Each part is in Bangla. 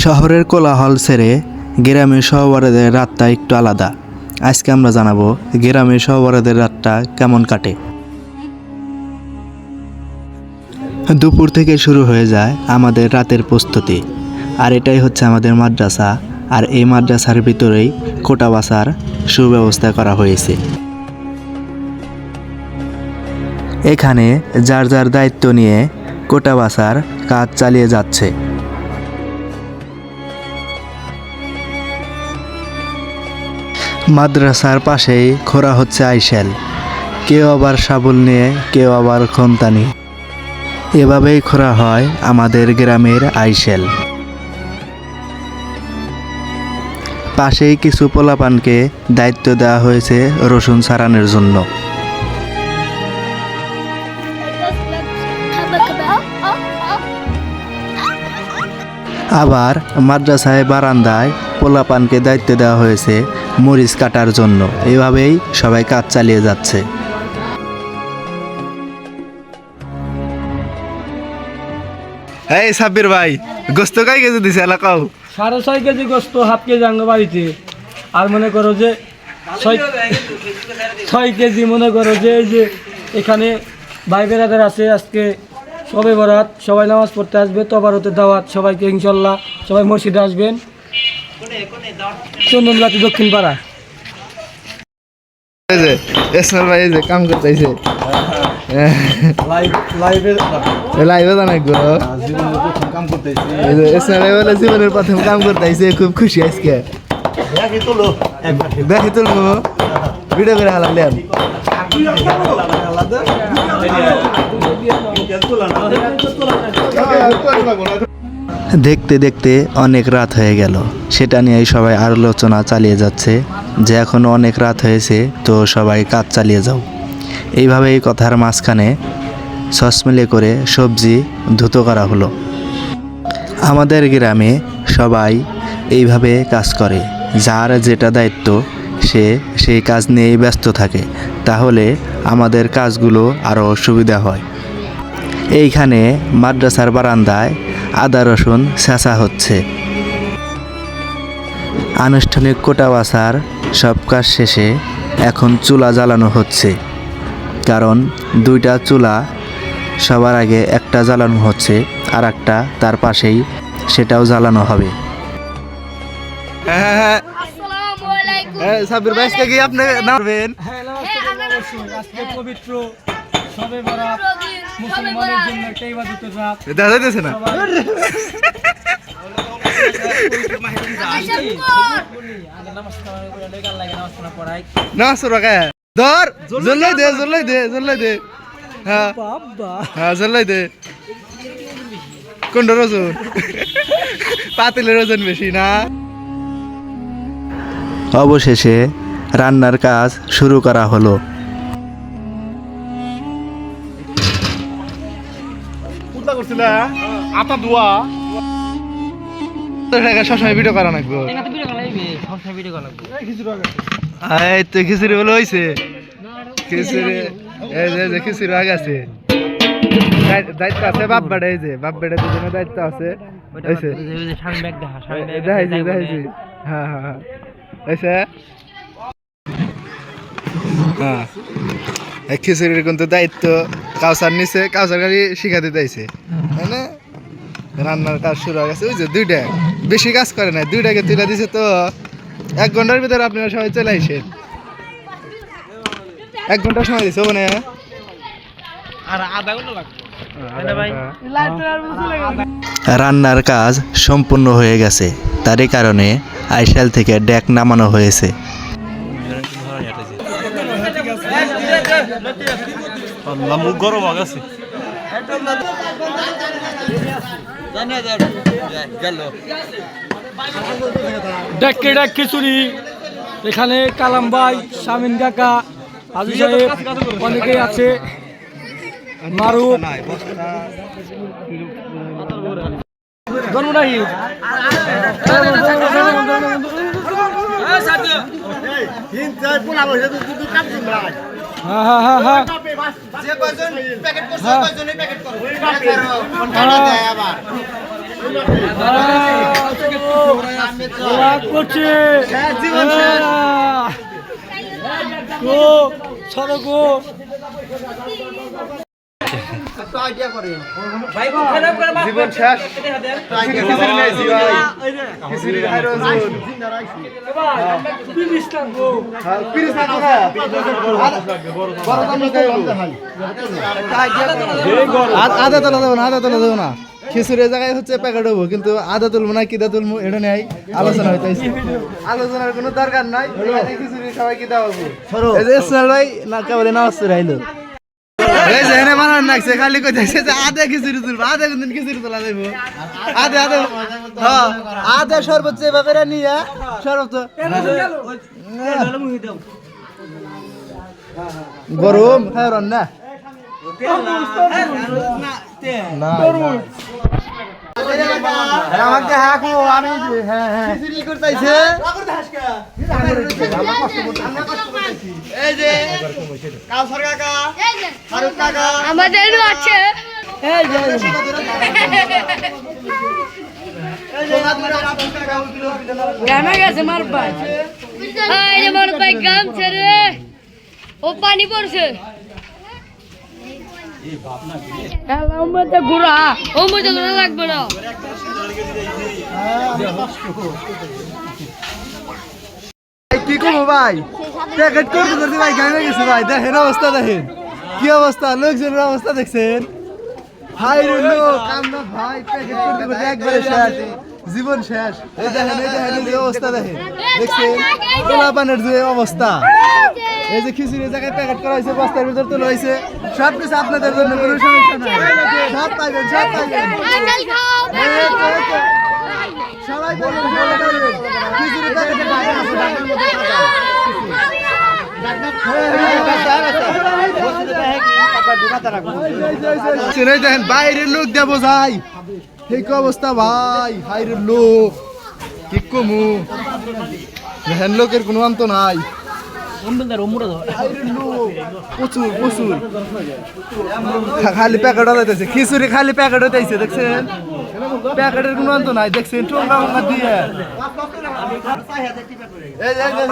শহরের কোলাহল ছেড়ে গ্রামের সহবারদের রাতটা একটু আলাদা। আজকে আমরা জানাবো গ্রামের সহবারদের রাতটা কেমন কাটে। দুপুর থেকে শুরু হয়ে যায় আমাদের রাতের প্রস্তুতি। আর এটাই হচ্ছে আমাদের মাদ্রাসা। আর এই মাদ্রাসার ভিতরেই কোটা বাছার সুব্যবস্থা করা হয়েছে। এখানে যার যার দায়িত্ব নিয়ে কোটা বাছার কাজ চালিয়ে যাচ্ছে। মাদ্রাসার পাশেই খোঁড়া হচ্ছে আইশেল, কেউ আবার শাবল নিয়ে, কেউ আবার খন্তা নিয়ে। এভাবেই খোঁড়া হয় আমাদের গ্রামের আইশেল। পাশেই কিছু পোলাপানকে দায়িত্ব দেওয়া হয়েছে রসুন ছাড়ানোর জন্য। আবার মাদ্রাসায় বারান্দায় পোলাপানকে দায়িত্ব দেওয়া হয়েছে মরিচ কাটার জন্য। এইভাবেই সবাই কাজ চালিয়ে যাচ্ছে। এই সাব্বির ভাই, গোস্ত কয় কেজি দিছে এলাকাও? 6.5 কেজি গোস্ত, হাফ কেজি আঙ্গ বাড়িতে। আর মনে করো যে 6 কেজি মনে করো যে এই যে এখানে ভাই বেড়াদার আছে। আজকে সবে বরাত, সবাই নামাজ পড়তে আসবে, তবারতে দাওয়াত সবাইকে ইনশাল্লাহ। সবাই মসজিদে আসবেন। চন্দনগাতি দক্ষিণ পাড়া। ভাই এই যে কাম করতেছে জীবনের প্রথম কাম করতেছে, খুব খুশি আজকে। দেখি তুলবো ভিডিও করে হালাম। দেখতে দেখতে অনেক রাত হয়ে গেল। সেটা নিয়েই সবাই আলোচনা চালিয়ে যাচ্ছে যে এখনো অনেক রাত হয়েছে, তো সবাই কাজ চালিয়ে যাও। এইভাবেই কথার মাঝখানে সসমিলে করে সবজি ধুত করা হলো। আমাদের গ্রামে সবাই এইভাবে কাজ করে, যার যেটা দায়িত্ব সে সেই কাজ নিয়েই ব্যস্ত থাকে। তাহলে আমাদের কাজগুলো আরও সুবিধা হয়। এইখানে মাদ্রাসার বারান্দায় আদা রসুন ছেঁচা হচ্ছে। আনুষ্ঠানিক কোটা বাছার সব কাজ শেষে এখন চুলা জ্বালানো হচ্ছে। কারণ দুইটা চুলা, সবার আগে একটা জ্বালানো হচ্ছে, আর একটা তার পাশেই, সেটাও জ্বালানো হবে। সাব্বির ভাই কি আপনি নামবেন? আজকে পবিত্র সবে বরাত, মুসলমানের জন্য একটা ইবাদতের রাত। দেখা যাইতেছে না? নামাজ পড়বা কে? ধর জল্লাই দে, জল্লাই দে, জল্লাই দে। হ্যাঁ হ্যাঁ, জল্লাই দে। কোনটার ওজন? পাতিলের ওজন বেশি না? অবশেষে রান্নার কাজ শুরু করা হলো। সবসময় ভিডিও করা লাগবে। এই তো খিচুড়ি বলে হয়েছে। খিচুড়ি খিচুড়ি আগে আছে, দায়িত্ব আছে বাপ বেড়া। এই যে বাপ বেড়া দুজনের দায়িত্ব আছে। দেখাইছি। হ্যাঁ হ্যাঁ হ্যাঁ, হ্যাঁ। খিচুড়ির কিন্তু দায়িত্ব কাউসার নিচে, কাউসার গাড়ি শিখা দিতে আইছে। হ্যাঁ, রান্নার কাজ শুরু হয়ে গেছে। ওই যে দুইটা, বেশি কাজ করে না, দুইটাকে তুলে দিছে। তো 1 ঘন্টার ভিতরে আপনারা সবাই চলে আইসেন। 1 ঘন্টা সময় দিছে মানে, আর আধা ঘন্টা লাগবে। রান্নার কাজ সম্পূর্ণ হয়ে গেছে, তারই কারণে আইশেল থেকে ডেক নামানো হয়েছে। ডেক খিচুড়ি। এখানে কালাম ভাই, শামিন কাকা, হাজী সাহেব, অনেকেই আছে। মারুফ রাগ করছে গো সরো গো জীবন শেষ খিচুড়ি খাইছি ভাই খিচুড়ির আয়োজন পিরিস না কোনা আদা তোলা দেবো না খিচুড়ির জায়গায় হচ্ছে প্যাকেট হবো কিন্তু আদা তুলবো না কিদা তুলবো এটা নেই আলোচনা হইতেছে আলোচনার কোনো দরকার নাই খিচুড়ি সবাই কিদা হবো এই যে ইসমাইল ভাই না কেবলে নামাজ পড়ে আইলো এই যে এনে বানান নাকছে খালি কইতাছে যে আদা খিচুড়ি তুলবো আদা কোন দিন খিচুড়ি তোলা দেবো আদা হ্যাঁ আদা সর্বোচ্চ এভাবে নিয়ে সর্বোচ্চ গরম হ্যাঁ রান্না আমাকে হাকো আমি হ্যাঁ হ্যাঁ খিচুড়ি করতেছে এই যে কাউসার কাকা ফারুক কাকা আমাদেরও আছে এই যে গানা গেছে মার ভাই এই যে মার ভাই গাম ছেড়ে ও পানি পড়ছে ও মধ্যে ঘোরা লাগবে না কি করবো ভাই প্যাকেট করতে করতে ভাই গায়ে গেছে ভাই দেখেন অবস্থা দেখেন কি অবস্থা লোকজনের অবস্থা দেখছেন ভাই রে লোক আমরা ভাই প্যাকেট করতে করতে একবারে শেষ জীবন শেষ এই দেখেন এই যে অবস্থা দেখেন দেখছেন পোলাপানের যে অবস্থা এই যে খিচুড়ির জায়গায় প্যাকেট করা হয়েছে বস্তার ভিতর তোলা হয়েছে সব কিছু আপনাদের জন্য কোনো সমস্যা নাই সব পাইবেন সবাই বলুন খিচুড়ি প্যাকেটে দেখেন বাইরের লোক দেবো যাই এই কি অবস্থা ভাই বাইরের লোক কি কমু দেখেন লোকের কোনো অন্ত নাই প্রচুর প্রচুর খালি প্যাকেট হইতেছে খিচুড়ি খালি প্যাকেট হইতেছে দেখছেন প্যাকেটের কোনো অন্ত নাই দেখছেন টোঙ্গা মোঙ্গা দিয়ে এই যে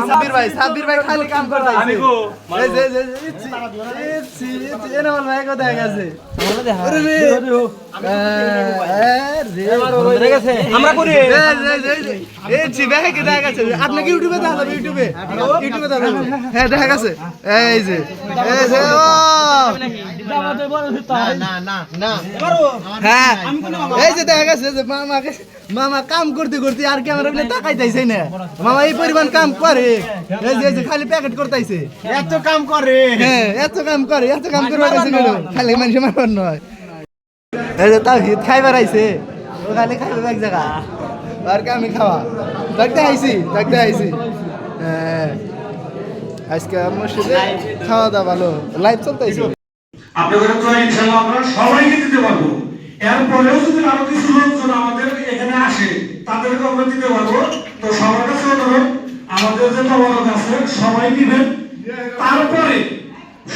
সাব্বির ভাই খালি কাম করতেছে এই যে এনে বল ভাই কোথায় গেছে আমরা করি এই জি ভাই কোথায় গেছে আপনি কি ইউটিউবে দেখাবেন ইউটিউবে দেখাবেন হ্যাঁ দেখা গেছে এই যে ও হ্যাঁ এই যে দেখা গেছে যে মামা কাম করতে করতে আর ক্যামেরা বলে তাকাইতেছে না মামা এই পরিমাণ কাম করে এই যে খালি প্যাকেট করতেছে এত কাম করে হ্যাঁ এত কাম করে খালি মানুষ মারবার নয় এই যে তাও হিত খাইবার আইছে ও খালি খাইবে এক জায়গা আর কি আমি খাওয়া দেখতে আইছি হ্যাঁ আজকে মসজিদে খাওয়া দাওয়া ভালো লাইভ চলতেছে আপনাদের তো ইনশাআল্লাহ আমরা সবাইকে দিতে পারবো এরপরেও যদি আরো কিছু লোকজন আমাদের এখানে আসে তাদেরকে আমরা দিতে পারবো তো সবার কাছে অনুরোধ আমাদের যে তবারক আছে সবাই দিবেন তারপরে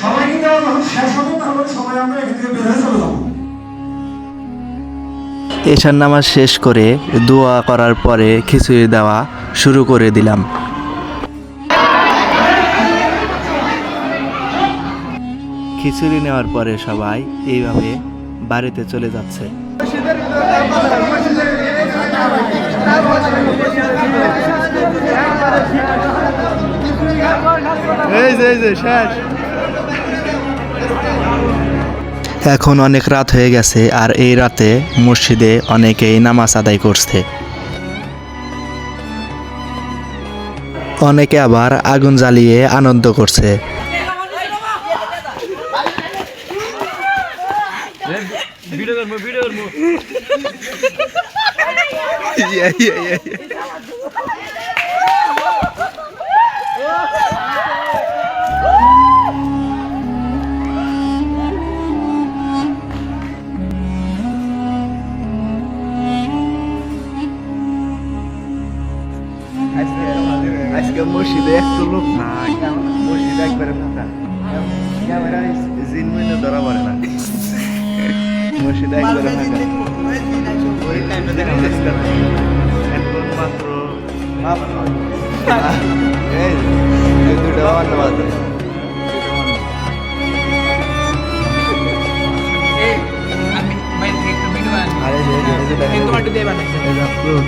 সবাইকে দেওয়া যখন শেষ হবে তাহলে সবাই আমরা এখান থেকে বের হয়ে চলে যাবো এশার নামাজ শেষ করে দোয়া করার পরে খিচুড়ি দেওয়া শুরু করে দিলাম। খিচুড়ি নেওয়ার পরে সবাই এইভাবে বাড়িতে চলে যাচ্ছে। এখন অনেক রাত হয়ে গেছে আর এই রাতে মসজিদে অনেকেই নামাজ আদায় করছে। অনেকে আবার আগুন জ্বালিয়ে আনন্দ করছে। আজকে মসজিদে একটু লোক নাই, মসজিদে একবারে ফাঁকা, ক্যামেরায় জিন মিলে ধরা পড়ে না, মসজিদে একবারে ফাঁকা। এখন মাত্র এই দুটো বান্ন বাজে আরে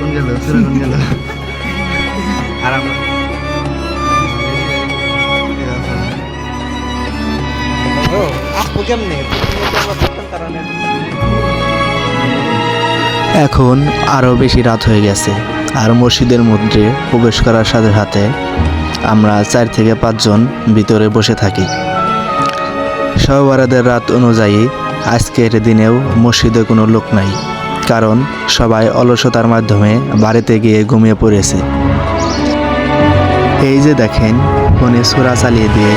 কোন গেল কোন গেল আর আমরা আপু কেমনে এখন আরও বেশি রাত হয়ে গেছে আর মসজিদের মধ্যে প্রবেশ করার সাথে সাথে আমরা 4 থেকে 5 জন ভিতরে বসে থাকি। শবে বরাতের রাত অনুযায়ী আজকের দিনেও মসজিদে কোনো লোক নাই, কারণ সবাই অলসতার মাধ্যমে বাড়িতে গিয়ে ঘুমিয়ে পড়েছে। এই যে দেখেন ফোনে সূরা চালিয়ে দিয়ে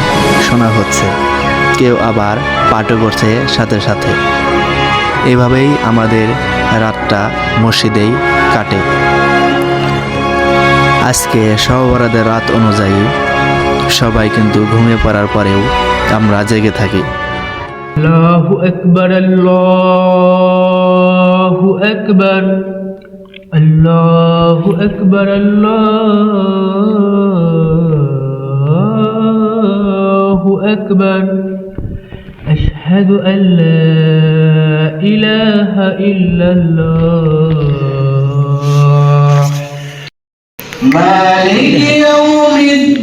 শোনা হচ্ছে, কেউ আবার পাঠও করছে সাথে সাথে। এভাবেই আমাদের রাতটা মসজিদেই কাটে। আজকে শবে বরাতের রাত অনুযায়ী সবাই কিন্তু ঘুমিয়ে পড়ার পরেও আমরা জেগে থাকি। আল্লাহু আকবার, আল্লাহু আকবার, আল্লাহু আকবার, আল্লাহু আকবার। আশহাদু আল্লা ইলাহা ইল্লাল্লাহ। মালিক ইয়াউমিদ্দিন।